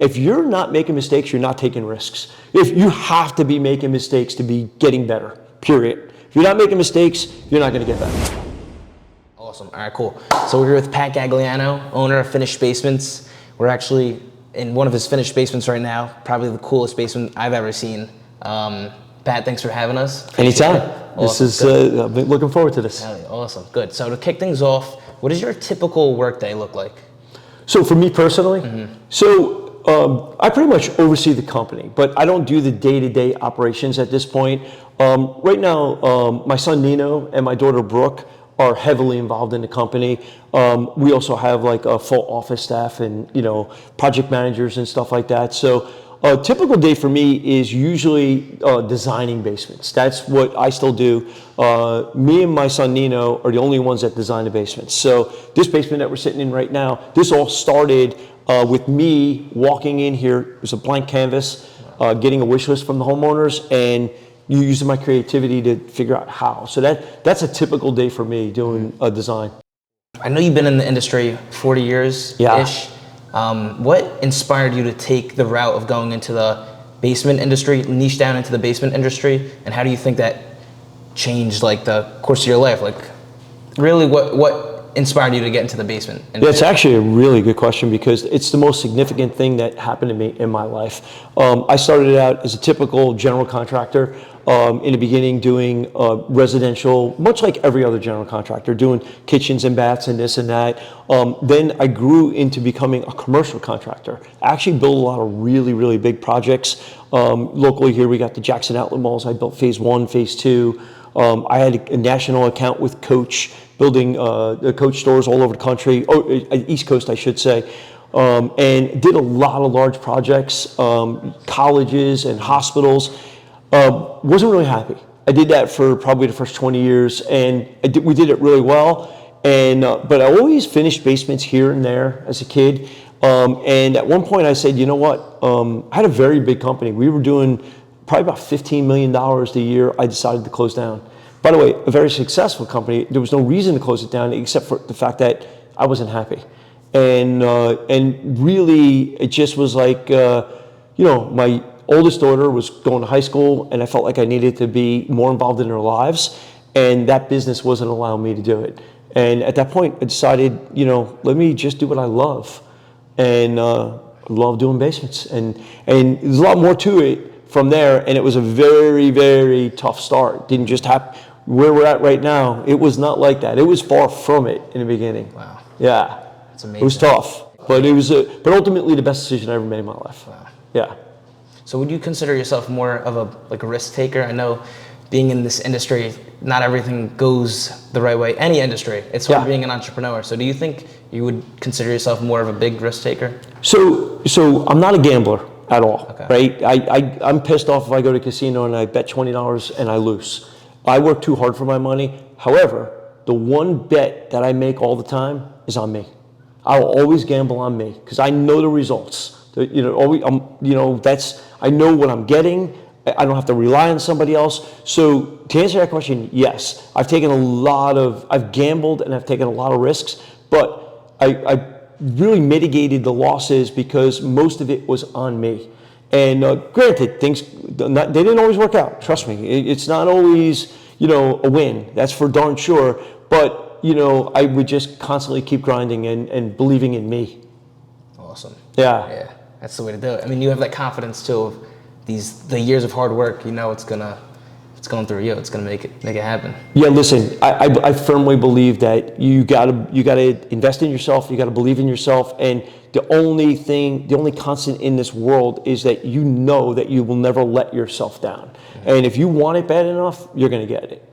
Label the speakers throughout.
Speaker 1: if you're not making mistakes, you're not taking risks. If you have to be making mistakes to be getting better, period. If you're not making mistakes, you're not going to get better.
Speaker 2: Awesome. All right, cool. So we're here with Pat Gagliano, owner of Finished Basements. We're actually in one of his finished basements right now, probably the coolest basement I've ever seen. Pat, thanks for having us.
Speaker 1: Anytime.
Speaker 2: Awesome.
Speaker 1: This is, I've been looking forward to this.
Speaker 2: Awesome, good. So to kick things off, what does your typical workday look like?
Speaker 1: So for me personally, I pretty much oversee the company, but I don't do the day-to-day operations at this point. Right now, my son Nino and my daughter Brooke are heavily involved in the company. We also have like a full office staff and project managers and stuff like that. So a typical day for me is usually designing basements. That's what I still do. Me and my son Nino are the only ones that design the basements. So this basement that we're sitting in right now, this all started with me walking in here. It was a blank canvas, getting a wish list from the homeowners, and using my creativity to figure out how. So that's a typical day for me doing a design.
Speaker 2: I know you've been in the industry 40 years-ish.
Speaker 1: Yeah.
Speaker 2: What inspired you to take the route of going into the basement industry, niche down into the basement industry, and how do you think that changed like the course of your life? Like, really, what inspired you to get into the basement industry?
Speaker 1: Yeah, it's actually a really good question because it's the most significant thing that happened to me in my life. I started out as a typical general contractor. In the beginning doing residential, much like every other general contractor, doing kitchens and baths and this and that. Then I grew into becoming a commercial contractor. I actually built a lot of really, really big projects. Locally here, we got the Jackson Outlet Malls. I built phase 1, phase 2. I had a national account with Coach, building the Coach stores all over the country, or East Coast, I should say. And did a lot of large projects, colleges and hospitals. Wasn't really happy. I did that for probably the first 20 years, and we did it really well. And but I always finished basements here and there as a kid. And at one point I said, you know what? I had a very big company. We were doing probably about $15 million a year. I decided to close down. By the way, a very successful company. There was no reason to close it down except for the fact that I wasn't happy. And really, it just was like, my oldest daughter was going to high school, and I felt like I needed to be more involved in their lives, and that business wasn't allowing me to do it. And at that point, I decided, let me just do what I love, and I love doing basements. And there's a lot more to it from there, and it was a very, very tough start. It didn't just happen. Where we're at right now, it was not like that. It was far from it in the beginning.
Speaker 2: Wow.
Speaker 1: Yeah.
Speaker 2: That's amazing.
Speaker 1: It was tough, but it was but ultimately the best decision I ever made in my life.
Speaker 2: Wow.
Speaker 1: Yeah.
Speaker 2: So would you consider yourself more of a risk taker? I know being in this industry, not everything goes the right way. Any industry, it's hard being an entrepreneur. So do you think you would consider yourself more of a big risk taker?
Speaker 1: So I'm not a gambler at all,
Speaker 2: okay.
Speaker 1: right? I'm pissed off if I go to a casino and I bet $20 and I lose. I work too hard for my money. However, the one bet that I make all the time is on me. I will always gamble on me because I know the results. I know what I'm getting. I don't have to rely on somebody else. So to answer that question, yes, I've gambled and I've taken a lot of risks, but I really mitigated the losses because most of it was on me. And granted, they didn't always work out. Trust me, it's not always a win. That's for darn sure. But I would just constantly keep grinding and believing in me.
Speaker 2: Awesome.
Speaker 1: Yeah.
Speaker 2: That's the way to do it. I mean, you have that confidence too of the years of hard work. It's going through you. It's gonna make it happen. Yeah,
Speaker 1: listen, I firmly believe that you gotta invest in yourself. You gotta believe in yourself, and the only constant in this world is that you know that you will never let yourself down. Mm-hmm. And if you want it bad enough, you're gonna get it.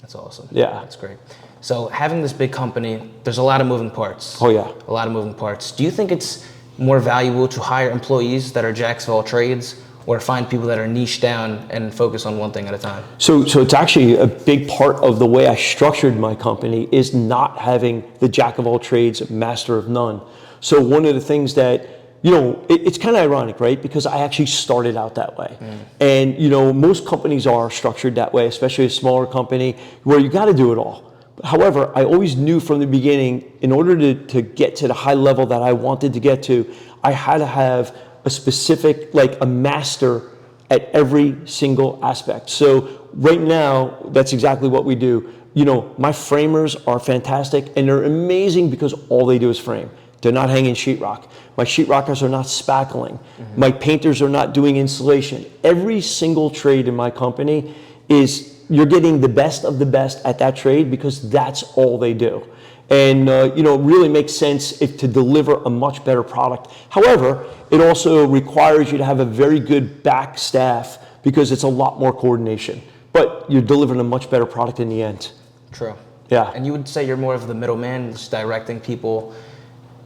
Speaker 2: That's awesome.
Speaker 1: Yeah,
Speaker 2: that's great. So having this big company, there's a lot of moving parts.
Speaker 1: Oh yeah,
Speaker 2: a lot of moving parts. Do you think it's more valuable to hire employees that are jacks of all trades, or find people that are niche down and focus on one thing at a time? So
Speaker 1: it's actually a big part of the way I structured my company is not having the jack of all trades, master of none. So one of the things that, it's kind of ironic, right? Because I actually started out that way. And, most companies are structured that way, especially a smaller company where you got to do it all. However, I always knew from the beginning, in order to get to the high level that I wanted to get to, I had to have a specific, like a master at every single aspect. So right now, that's exactly what we do. You know, my framers are fantastic and they're amazing because all they do is frame. They're not hanging sheetrock. My sheetrockers are not spackling. My painters are not doing insulation. Every single trade in my company is, you're getting the best of the best at that trade because that's all they do. And you know, it really makes sense to deliver a much better product. However, it also requires you to have a very good back staff because it's a lot more coordination. But you're delivering a much better product in the end.
Speaker 2: True.
Speaker 1: Yeah.
Speaker 2: And you would say you're more of the middleman, just directing people,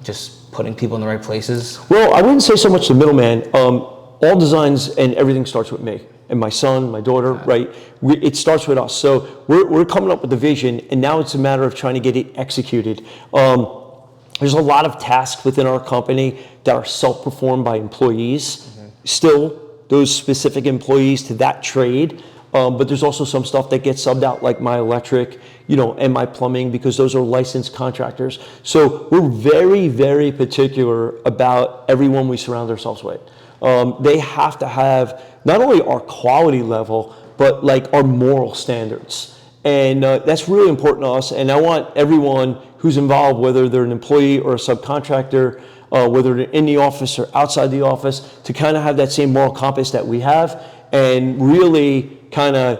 Speaker 2: just putting people in the right places?
Speaker 1: Well, I wouldn't say so much the middleman. All designs and everything starts with me and my son, my daughter, right? It starts with us. So we're coming up with the vision, and now it's a matter of trying to get it executed. There's a lot of tasks within our company that are self-performed by employees. Still, those specific employees to that trade. But there's also some stuff that gets subbed out, like my electric, you know, and my plumbing, because those are licensed contractors. So we're very, very particular about everyone we surround ourselves with. They have to have not only our quality level, but like our moral standards. And that's really important to us. And I want everyone who's involved, whether they're an employee or a subcontractor, whether they're in the office or outside the office, to kind of have that same moral compass that we have and really kind of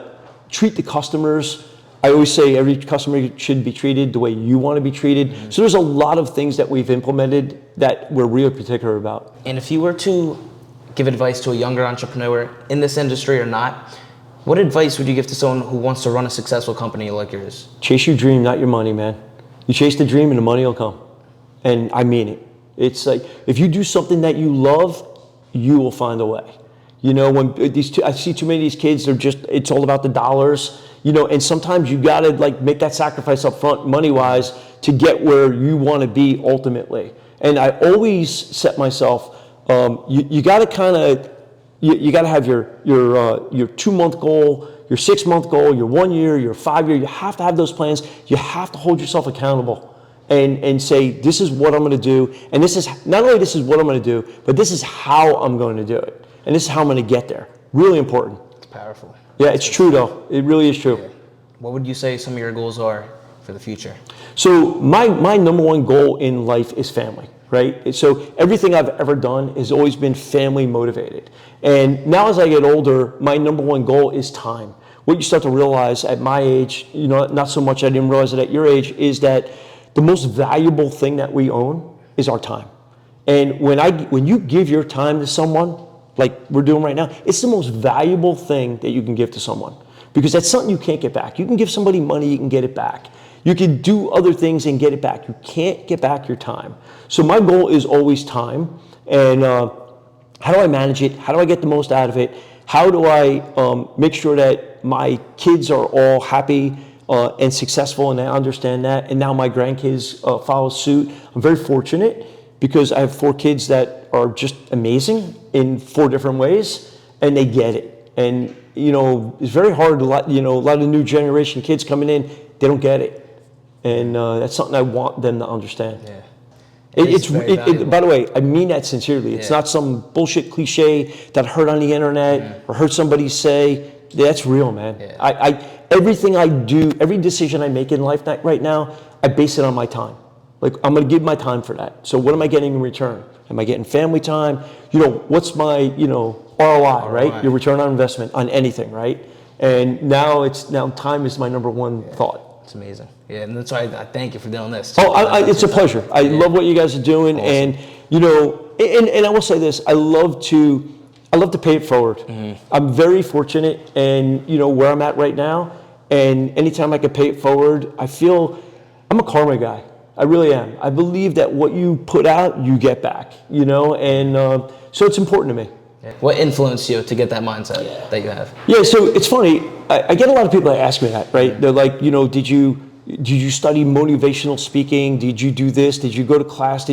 Speaker 1: treat the customers. I always say every customer should be treated the way you want to be treated. So there's a lot of things that we've implemented that we're really particular about.
Speaker 2: And if you were to give advice to a younger entrepreneur in this industry or not, what advice would you give to someone who wants to run a successful company like yours?
Speaker 1: Chase your dream, not your money, man. You chase the dream and the money will come. And I mean it. It's like, if you do something that you love, you will find a way. You know, when I see too many of these kids, it's all about the dollars, you know, and sometimes you gotta like make that sacrifice up front, money-wise, to get where you wanna be ultimately. And I always set myself, you gotta kind of, you gotta have your 2-month goal, your 6-month goal, your 1 year, your 5 year, you have to have those plans. You have to hold yourself accountable and say, this is what I'm gonna do. And this is, not only this is what I'm gonna do, but this is how I'm going to do it. And this is how I'm going to get there. Really important.
Speaker 2: It's powerful.
Speaker 1: Yeah, it's true though. It really is true.
Speaker 2: Yeah. What would you say some of your goals are for the future?
Speaker 1: So my number one goal in life is family, right? So everything I've ever done has always been family motivated. And now as I get older, my number one goal is time. What you start to realize at my age, you know, not so much I didn't realize it at your age, is that the most valuable thing that we own is our time. And when you give your time to someone, like we're doing right now, it's the most valuable thing that you can give to someone, because that's something you can't get back. You can give somebody money, you can get it back. You can do other things and get it back. You can't get back your time. So my goal is always time. And how do I manage it? How do I get the most out of it? How do I make sure that my kids are all happy and successful, and I understand that, and now my grandkids follow suit? I'm very fortunate because I have 4 kids that are just amazing in 4 different ways, and they get it. And you know, it's very hard to a lot of new generation kids coming in, they don't get it, and that's something I want them to understand.
Speaker 2: Yeah.
Speaker 1: By the way, I mean that sincerely. It's not some bullshit cliche that I heard on the internet or heard somebody say. That's real, man. Yeah. Everything I do, every decision I make in life right now, I base it on my time. Like, I'm going to give my time for that. So what am I getting in return? Am I getting family time? You know, what's my, ROI, right? Your return on investment on anything, right? And now time is my number one thought.
Speaker 2: It's amazing. Yeah, and that's why I thank you for doing this.
Speaker 1: It's a pleasure. I love what you guys are doing. Awesome. And, and I will say this, I love to pay it forward. Mm-hmm. I'm very fortunate and, where I'm at right now. And anytime I can pay it forward, I feel I'm a karma guy. I really am. I believe that what you put out, you get back, and so it's important to me.
Speaker 2: Yeah. What influenced you to get that mindset that you have? Yeah,
Speaker 1: so it's funny. I get a lot of people that ask me that, right? They're like, did you study motivational speaking? Did you do this? Did you go to class?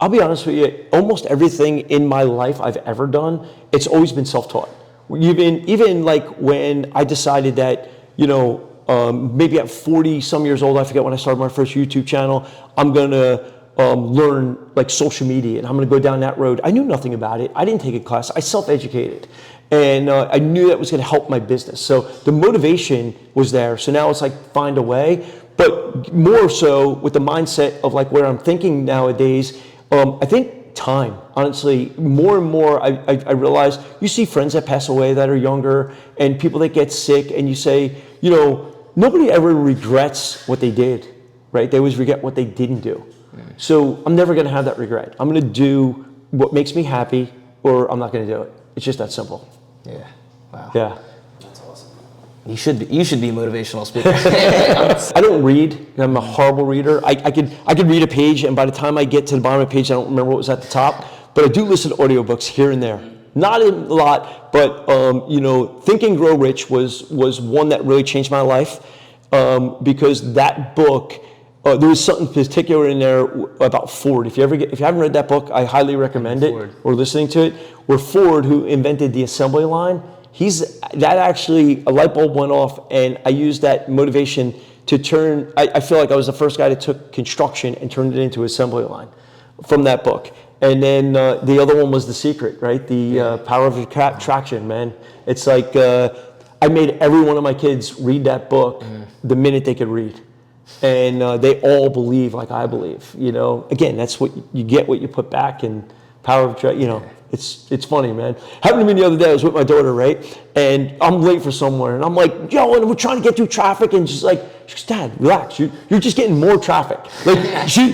Speaker 1: I'll be honest with you, almost everything in my life I've ever done, it's always been self-taught. Even like when I decided that, maybe at 40 some years old, I forget when I started my first YouTube channel, I'm gonna learn like social media and I'm going to go down that road. I knew nothing about it. I didn't take a class. I self-educated. And I knew that was going to help my business. So the motivation was there. So now it's like find a way. But more so with the mindset of like where I'm thinking nowadays, I think time. Honestly, more and more I realize you see friends that pass away that are younger and people that get sick and you say, you know, nobody ever regrets what they did, right? They always regret what they didn't do. So I'm never going to have that regret. I'm going to do what makes me happy or I'm not going to do it. It's just that simple.
Speaker 2: Yeah. Wow.
Speaker 1: Yeah.
Speaker 2: That's awesome. You should be a motivational speaker.
Speaker 1: I don't read. I'm a horrible reader. I could read a page and by the time I get to the bottom of the page, I don't remember what was at the top. But I do listen to audiobooks here and there. Not a lot, but you know, Think and Grow Rich was one that really changed my life because that book. There was something particular in there about Ford. If you haven't read that book, I highly recommend it or listening to it. Where Ford, who invented the assembly line, that actually a light bulb went off, and I used that motivation to turn. I feel like I was the first guy that took construction and turned it into assembly line from that book. And then the other one was The Secret, right? The Power of Attraction, man. It's like I made every one of my kids read that book the minute they could read. And they all believe like I believe, you know. Again, that's what you get, what you put back, and power of, you know. It's funny, man. Happened to me the other day. I was with my daughter, right? And I'm late for somewhere, and I'm like, yo, and we're trying to get through traffic, and she's like, Dad, relax. You're just getting more traffic. Like she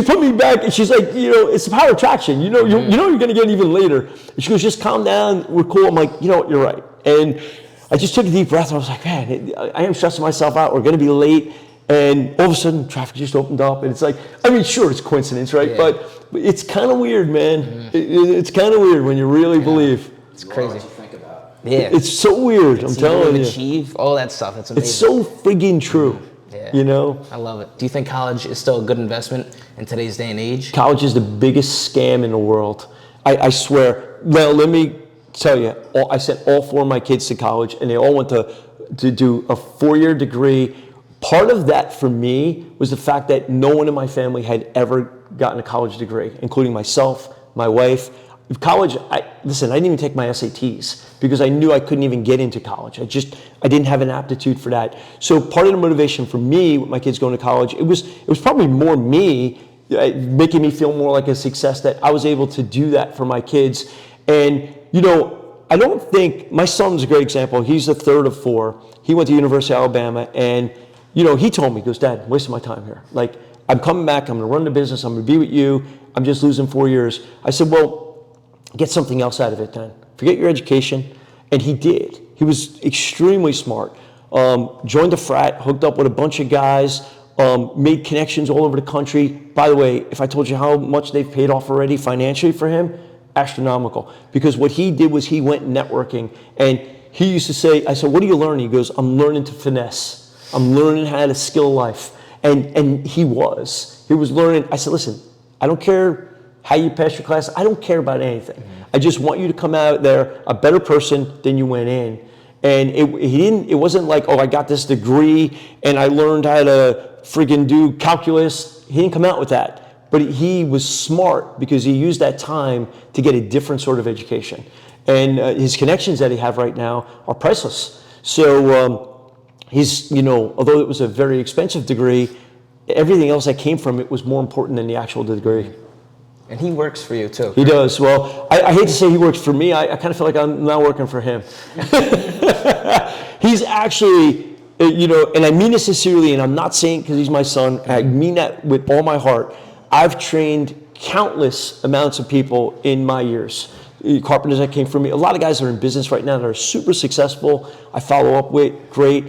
Speaker 1: put me back, and she's like, you know, it's the power of attraction. You know you're gonna get even later. And she goes, just calm down. We're cool. I'm like, you know what? You're right. And I just took a deep breath, and I was like, man, I am stressing myself out. We're gonna be late. And all of a sudden, traffic just opened up, and it's like, I mean, sure, it's coincidence, right? Yeah. But it's kind of weird, man. It's kind of weird when you really believe.
Speaker 2: It's crazy.
Speaker 3: What you think about.
Speaker 2: Yeah.
Speaker 1: It's so weird, I'm telling you.
Speaker 2: Achieve all that stuff. That's amazing.
Speaker 1: It's so friggin' true.
Speaker 2: Yeah.
Speaker 1: You know?
Speaker 2: I love it. Do you think college is still a good investment in today's day and age?
Speaker 1: College is the biggest scam in the world. I swear. Well, let me tell you, I sent all 4 of my kids to college, and they all went to do a 4-year degree. Part of that for me was the fact that no one in my family had ever gotten a college degree, including myself, my wife. College, I didn't even take my SATs because I knew I couldn't even get into college. I didn't have an aptitude for that. So part of the motivation for me with my kids going to college, it was probably more me, making me feel more like a success that I was able to do that for my kids. And, you know, I don't think, my son's a great example. He's the third of 4. He went to University of Alabama, and you know, he told me, he goes, Dad, I'm wasting my time here. Like, I'm coming back, I'm gonna run the business, I'm gonna be with you, I'm just losing 4 years. I said, well, get something else out of it then. Forget your education. And he did. He was extremely smart. Joined a frat, hooked up with a bunch of guys, made connections all over the country. By the way, if I told you how much they've paid off already financially for him, astronomical. Because what he did was he went networking, and he used to say, I said, what are you learning? He goes, I'm learning to finesse. I'm learning how to skill life. And he was learning. I said, listen, I don't care how you pass your class. I don't care about anything. I just want you to come out there a better person than you went in. And it wasn't like, oh, I got this degree and I learned how to friggin' do calculus. He didn't come out with that. But he was smart because he used that time to get a different sort of education. And his connections that he have right now are priceless. So, he's, you know, although it was a very expensive degree, everything else that came from it was more important than the actual degree.
Speaker 2: And he works for you too.
Speaker 1: He does. Well, I hate to say he works for me. I kind of feel like I'm now working for him. He's actually, you know, and I mean this sincerely, and I'm not saying because he's my son. I mean that with all my heart. I've trained countless amounts of people in my years. Carpenters that came from me. A lot of guys that are in business right now that are super successful. I follow up with, great.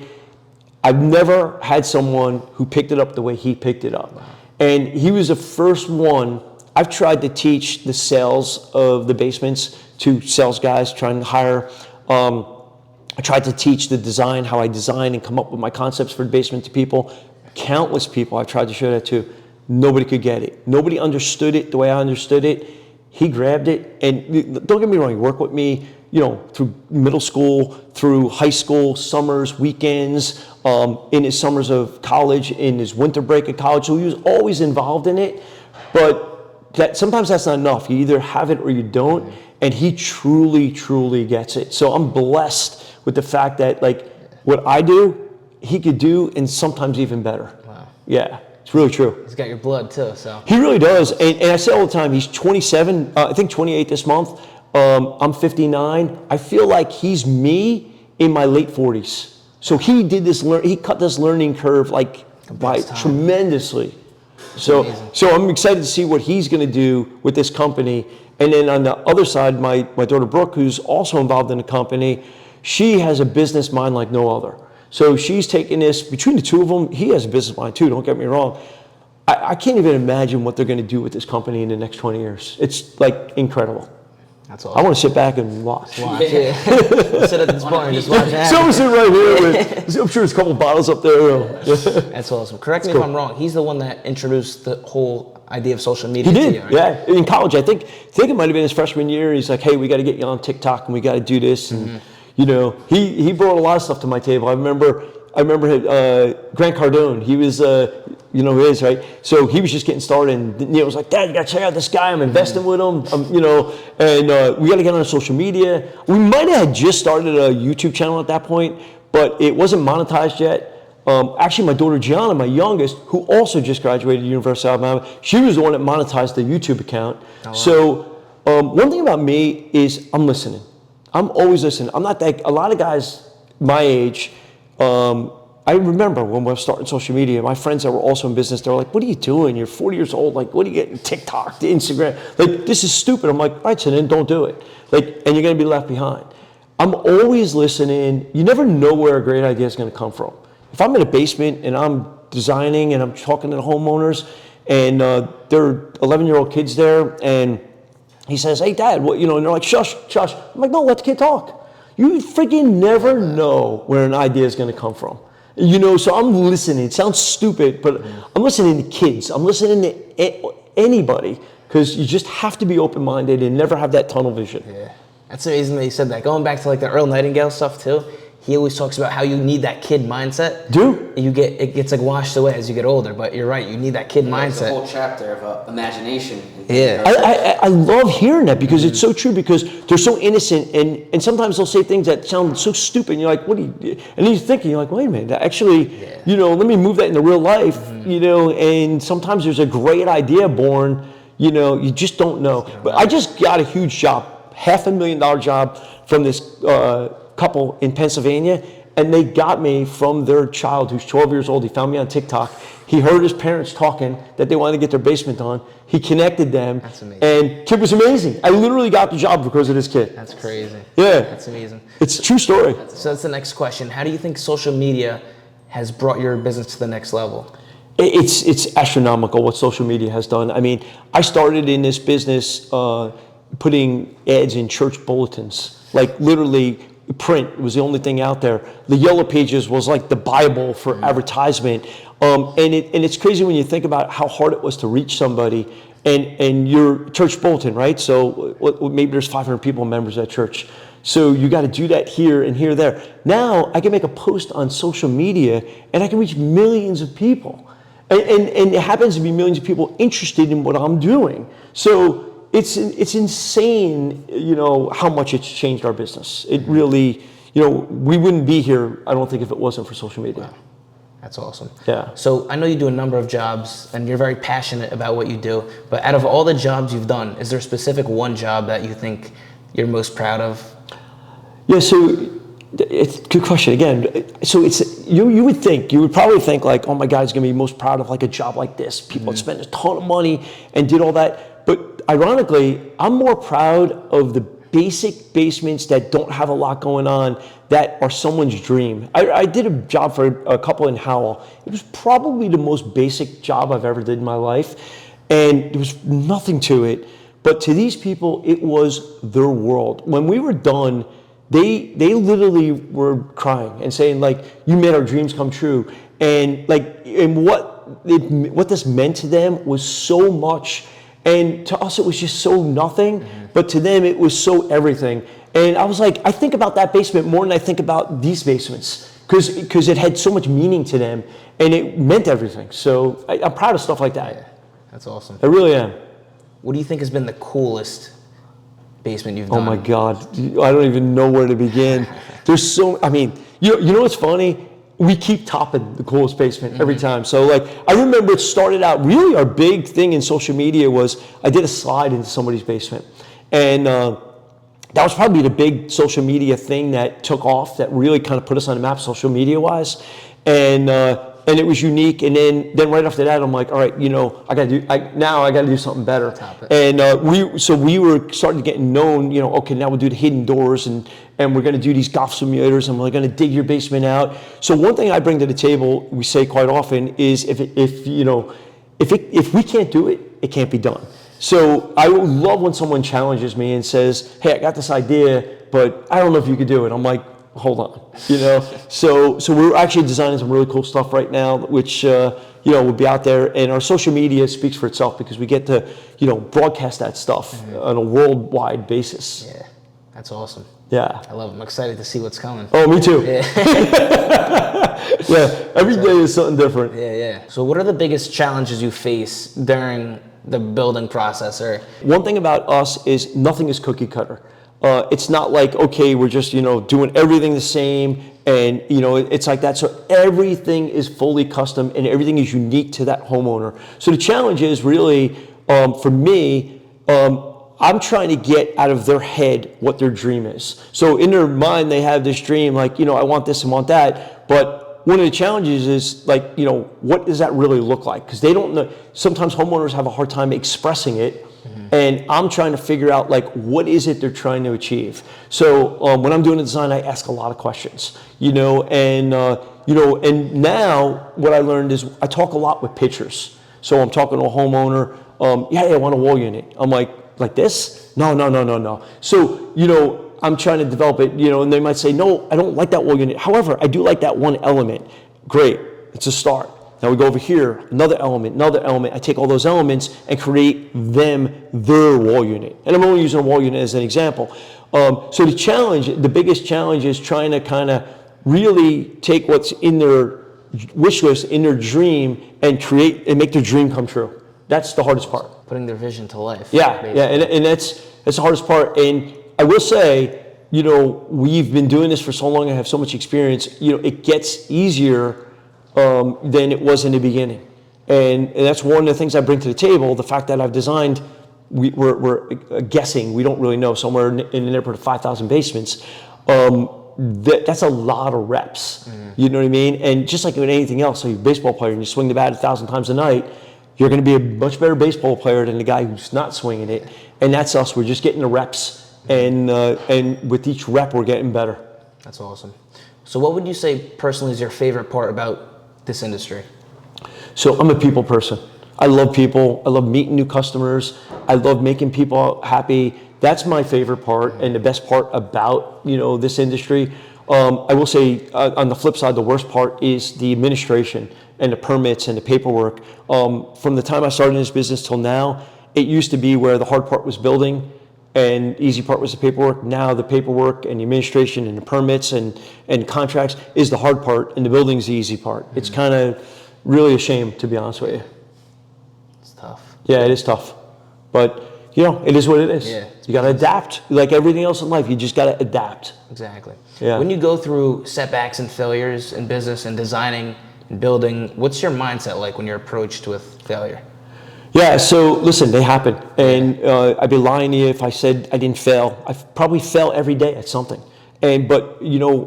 Speaker 1: I've never had someone who picked it up the way he picked it up. And he was the first one. I've tried to teach the sales of the basements to sales guys, trying to hire. I tried to teach the design, how I design and come up with my concepts for the basement to people. Countless people I've tried to show that to. Nobody could get it. Nobody understood it the way I understood it. He grabbed it, and don't get me wrong, he worked with me, you know, through middle school, through high school, summers, weekends, in his summers of college, in his winter break at college. So he was always involved in it. but sometimes that's not enough. You either have it or you don't, and he truly, truly gets it. So I'm blessed with the fact that like what I do, he could do, and sometimes even better.
Speaker 2: Wow.
Speaker 1: Yeah, it's really true.
Speaker 2: He's got your blood too, so.
Speaker 1: He really does, and I say all the time, he's 27, I think 28 this month. I'm 59. I feel like he's me in my late 40s. So he did this, he cut this learning curve like by tremendously. So I'm excited to see what he's going to do with this company. And then on the other side, my daughter Brooke, who's also involved in the company, she has a business mind like no other. So she's taking this, between the two of them, he has a business mind too, don't get me wrong. I can't even imagine what they're going to do with this company in the next 20 years. It's like incredible.
Speaker 2: That's awesome.
Speaker 1: I want to sit back and watch.
Speaker 2: Yeah. We'll sit at this bar and just watch that.
Speaker 1: Someone sit right here with, I'm sure there's a couple bottles up there.
Speaker 2: That's awesome. Correct me if I'm wrong. He's the one that introduced the whole idea of social media.
Speaker 1: He did,
Speaker 2: to you, right?
Speaker 1: yeah. In college, I think it might have been his freshman year. He's like, hey, we got to get you on TikTok and we got to do this. And, you know, he brought a lot of stuff to my table. I remember Grant Cardone. He was, you know who he is, right? So he was just getting started, and Neil was like, Dad, you got to check out this guy. I'm investing with him, you know, and we got to get on social media. We might have just started a YouTube channel at that point, but it wasn't monetized yet. Actually, my daughter Gianna, my youngest, who also just graduated University of Alabama, she was the one that monetized the YouTube account. Oh, wow. So one thing about me is I'm listening. I'm always listening. I'm not that, a lot of guys my age, I remember when we were starting social media, my friends that were also in business, they were like, what are you doing? You're 40 years old. Like, what are you getting? TikTok, Instagram. Like, this is stupid. I'm like, all right, so then don't do it. Like, and you're going to be left behind. I'm always listening. You never know where a great idea is going to come from. If I'm in a basement and I'm designing and I'm talking to the homeowners and there are 11-year-old kids there and he says, hey, Dad, what, you know, and they're like, shush, shush. I'm like, no, let the kid talk. You freaking never know where an idea is going to come from. You know, so I'm listening. It sounds stupid, but I'm listening to kids. I'm listening to anybody because you just have to be open-minded and never have that tunnel vision.
Speaker 2: Yeah, that's amazing that you said that. Going back to like the Earl Nightingale stuff too, he always talks about how you need that kid mindset. It gets like washed away as you get older, but you're right. You need that kid mindset.
Speaker 3: There's a whole chapter of imagination.
Speaker 2: Yeah,
Speaker 1: I love hearing that because it's so true because they're so innocent and sometimes they'll say things that sound so stupid and you're like, what do you, and then you're thinking, you're like, wait a minute, actually, you know, let me move that into real life, you know, and sometimes there's a great idea born, you know, you just don't know. But I just got a huge job, $500,000 job from this couple in Pennsylvania, and they got me from their child who's 12 years old. He found me on TikTok. He heard his parents talking that they wanted to get their basement done. He connected them.
Speaker 2: That's amazing.
Speaker 1: And kid was amazing. I literally got the job because of this kid.
Speaker 2: That's crazy.
Speaker 1: Yeah.
Speaker 2: That's amazing.
Speaker 1: It's a true story.
Speaker 2: So that's the next question. How do you think social media has brought your business to the next level?
Speaker 1: It's astronomical what social media has done. I mean, I started in this business putting ads in church bulletins, like literally print was the only thing out there. The Yellow Pages was like the Bible for advertisement. And it's crazy when you think about how hard it was to reach somebody and your church bulletin, right? So maybe there's 500 people, members at church. So you got to do that here and here, there. Now I can make a post on social media and I can reach millions of people. And it happens to be millions of people interested in what I'm doing. So it's insane, you know, how much it's changed our business. It really, you know, we wouldn't be here, I don't think, if it wasn't for social media.
Speaker 2: Wow. That's awesome.
Speaker 1: Yeah.
Speaker 2: So I know you do a number of jobs and you're very passionate about what you do, but out of all the jobs you've done, is there a specific one job that you think you're most proud of?
Speaker 1: Yeah, so it's a good question again. So it's you would probably think like, oh my God, he's gonna be most proud of like a job like this. People that spent a ton of money and did all that. But ironically, I'm more proud of the basic basements that don't have a lot going on that are someone's dream. I did a job for a couple in Howell. It was probably the most basic job I've ever did in my life. And there was nothing to it. But to these people, it was their world. When we were done, they literally were crying and saying like, you made our dreams come true. And like, and what this meant to them was so much. And to us, it was just so nothing, but to them, it was so everything. And I was like, I think about that basement more than I think about these basements because it had so much meaning to them and it meant everything. So I'm proud of stuff like that.
Speaker 2: That's awesome.
Speaker 1: I really am.
Speaker 2: What do you think has been the coolest basement you've done?
Speaker 1: Oh my God, I don't even know where to begin. There's so, I mean, you know what's funny? We keep topping the coolest basement every time. So like, I remember it started out, really our big thing in social media was I did a slide into somebody's basement. And that was probably the big social media thing that took off, that really kind of put us on the map social media wise. And it was unique. And then right after that, I'm like, all right, I got to do something better. And we were starting to get known. Okay, now we'll do the hidden doors, and we're going to do these golf simulators, and we're going to dig your basement out. So one thing I bring to the table, we say quite often, is if we can't do it, it can't be done. So I love when someone challenges me and says, hey, I got this idea, but I don't know if you could do it. I'm like, hold on, So we're actually designing some really cool stuff right now, which will be out there, and our social media speaks for itself because we get to broadcast that stuff on a worldwide basis.
Speaker 2: Yeah, that's awesome.
Speaker 1: Yeah,
Speaker 2: I love it. I'm excited to see what's coming.
Speaker 1: Oh, me too.
Speaker 2: Yeah.
Speaker 1: Yeah, every day is something different.
Speaker 2: Yeah. So what are the biggest challenges you face during the building process? Or
Speaker 1: one thing about us is nothing is cookie cutter. It's not like, okay, we're just, doing everything the same, and, it's like that. So everything is fully custom and everything is unique to that homeowner. So the challenge is really, for me, I'm trying to get out of their head what their dream is. So in their mind, they have this dream, like, I want this and want that. But one of the challenges is like, what does that really look like? Because they don't know. Sometimes homeowners have a hard time expressing it. And I'm trying to figure out like what is it they're trying to achieve. So when I'm doing the design, I ask a lot of questions, and now what I learned is I talk a lot with pictures. So I'm talking to a homeowner, yeah, I want a wall unit. I'm like this? No. So I'm trying to develop it, and they might say, no, I don't like that wall unit. However, I do like that one element. Great, it's a start. Now we go over here, another element. I take all those elements and create their wall unit. And I'm only using a wall unit as an example. So the biggest challenge is trying to kind of really take what's in their wish list, in their dream, and create and make their dream come true. That's the hardest part.
Speaker 2: Putting their vision to life.
Speaker 1: Yeah, and that's the hardest part. And I will say, we've been doing this for so long and have so much experience, it gets easier than it was in the beginning. And that's one of the things I bring to the table, the fact that I've designed, we're guessing, we don't really know, somewhere in the neighborhood of 5,000 basements. That's a lot of reps, you know what I mean? And just like with anything else, so you're a baseball player and you swing the bat 1,000 times a night, you're gonna be a much better baseball player than the guy who's not swinging it. And that's us, we're just getting the reps, and with each rep, we're getting better.
Speaker 2: That's awesome. So what would you say personally is your favorite part about this industry?
Speaker 1: So I'm a people person. I love people. I love meeting new customers. I love making people happy. That's my favorite part and the best part about this industry. I will say on the flip side, the worst part is the administration and the permits and the paperwork. From the time I started in this business till now, it used to be where the hard part was building and the easy part was the paperwork. Now the paperwork and the administration and the permits and contracts is the hard part, and the building's the easy part. It's kind of really a shame, to be honest with you.
Speaker 2: It's tough.
Speaker 1: Yeah, it is tough. But, it is what it is.
Speaker 2: Yeah,
Speaker 1: you got to adapt. Like everything else in life, you just got to adapt.
Speaker 2: Exactly.
Speaker 1: Yeah.
Speaker 2: When you go through setbacks and failures in business and designing and building, what's your mindset like when you're approached with failure?
Speaker 1: Yeah, so listen, they happen. And I'd be lying to you if I said I didn't fail. I probably fail every day at something. But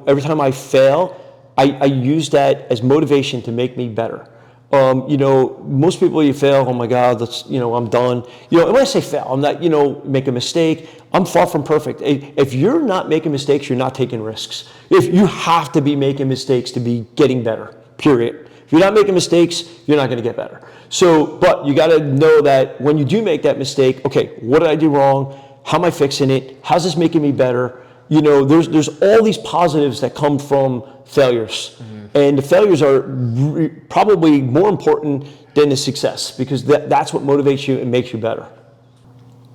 Speaker 1: every time I fail, I use that as motivation to make me better. Most people, you fail, oh my God, I'm done. And when I say fail, I'm not, make a mistake. I'm far from perfect. If you're not making mistakes, you're not taking risks. If you have to be making mistakes to be getting better, period. If you're not making mistakes, you're not going to get better. So, but you got to know that when you do make that mistake, okay, what did I do wrong? How am I fixing it? How's this making me better? There's all these positives that come from failures. And the failures are probably more important than the success, because that's what motivates you and makes you better.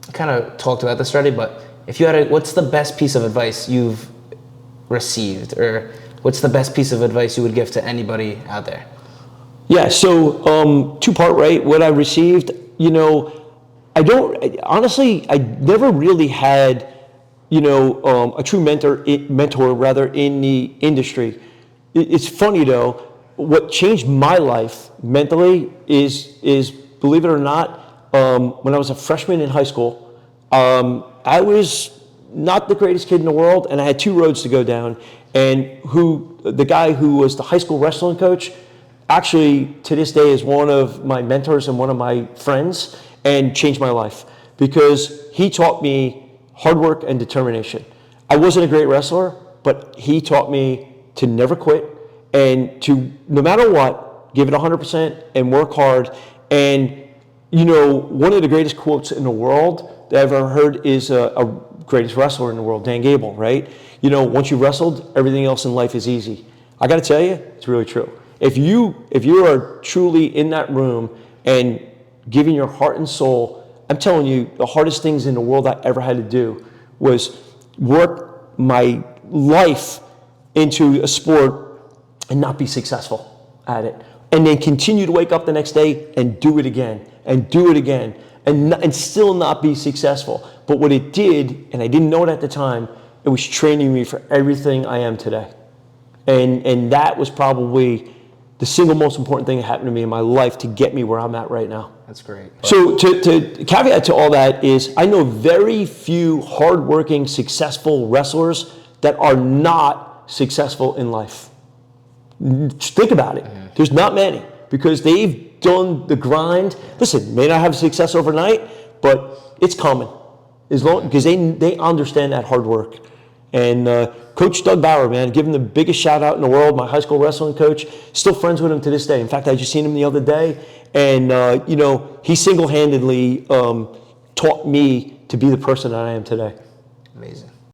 Speaker 2: I kind of talked about this already, but if you had what's the best piece of advice you've received, or what's the best piece of advice you would give to anybody out there?
Speaker 1: Yeah, so two-part, right? What I received, honestly, I never really had, a true mentor rather in the industry. It's funny though, what changed my life mentally is believe it or not, when I was a freshman in high school, I was not the greatest kid in the world, and I had two roads to go down. And the guy who was the high school wrestling coach, actually to this day is one of my mentors and one of my friends, and changed my life because he taught me hard work and determination. I wasn't a great wrestler, but he taught me to never quit and to, no matter what, give it 100% and work hard. And, one of the greatest quotes in the world that I've ever heard is a greatest wrestler in the world, Dan Gable, right? Once you've wrestled, everything else in life is easy. I got to tell you, it's really true. If you are truly in that room and giving your heart and soul, I'm telling you, the hardest things in the world I ever had to do was work my life into a sport and not be successful at it. And then continue to wake up the next day and do it again and do it again and still not be successful. But what it did, and I didn't know it at the time, it was training me for everything I am today. And that was probably the single most important thing that happened to me in my life to get me where I'm at right now.
Speaker 2: That's great.
Speaker 1: So to caveat to all that is I know very few hardworking, successful wrestlers that are not successful in life. Think about it. Mm-hmm. There's not many because they've done the grind. Listen, may not have success overnight, but it's coming. Because they understand that hard work. And Coach Doug Bauer, man, give him the biggest shout out in the world, my high school wrestling coach. Still friends with him to this day. In fact, I just seen him the other day. And, he single-handedly taught me to be the person that I am today.
Speaker 2: Amazing.